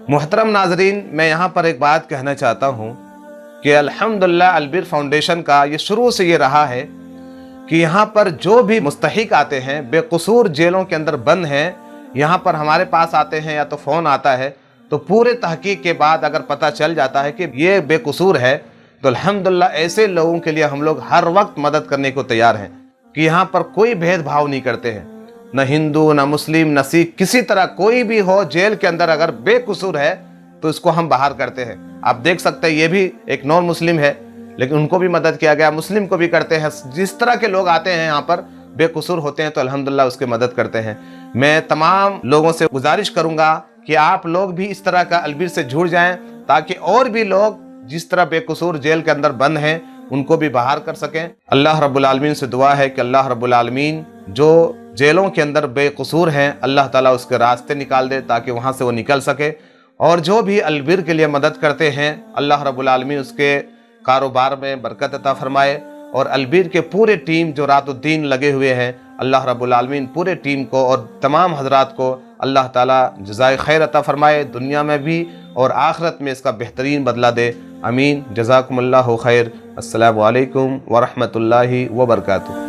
محترم ناظرین، میں یہاں پر ایک بات کہنا چاہتا ہوں کہ الحمدللہ البر فاؤنڈیشن کا یہ شروع سے یہ رہا ہے کہ یہاں پر جو بھی مستحق آتے ہیں، بے قصور جیلوں کے اندر بند ہیں، یہاں پر ہمارے پاس آتے ہیں یا تو فون آتا ہے تو پورے تحقیق کے بعد اگر پتہ چل جاتا ہے کہ یہ بے قصور ہے تو الحمدللہ ایسے لوگوں کے لیے ہم لوگ ہر وقت مدد کرنے کو تیار ہیں کہ یہاں پر کوئی بھید بھاؤ نہیں کرتے ہیں، نہ ہندو نہ مسلم نہ سکھ، کسی طرح کوئی بھی ہو جیل کے اندر اگر بے قصور ہے تو اس کو ہم باہر کرتے ہیں۔ آپ دیکھ سکتے ہیں یہ بھی ایک نان مسلم ہے لیکن ان کو بھی مدد کیا گیا، مسلم کو بھی کرتے ہیں، جس طرح کے لوگ آتے ہیں یہاں پر بے قصور ہوتے ہیں تو الحمدللہ اس کے مدد کرتے ہیں۔ میں تمام لوگوں سے گزارش کروں گا کہ آپ لوگ بھی اس طرح کا البر سے جڑ جائیں تاکہ اور بھی لوگ جس طرح بے قصور جیل کے اندر بند ہیں ان کو بھی باہر کر سکیں۔ اللہ رب العالمین سے دعا ہے کہ اللہ رب العالمین جو جیلوں کے اندر بے قصور ہیں اللہ تعالیٰ اس کے راستے نکال دے تاکہ وہاں سے وہ نکل سکے، اور جو بھی البر کے لیے مدد کرتے ہیں اللہ رب العالمین اس کے کاروبار میں برکت عطا فرمائے، اور البر کے پورے ٹیم جو رات و دن لگے ہوئے ہیں اللہ رب العالمین پورے ٹیم کو اور تمام حضرات کو اللہ تعالیٰ جزائے خیر عطا فرمائے، دنیا میں بھی اور آخرت میں اس کا بہترین بدلہ دے، آمین۔ جزاکم اللہ خیر۔ السلام علیکم ورحمۃ اللہ وبرکاتہ۔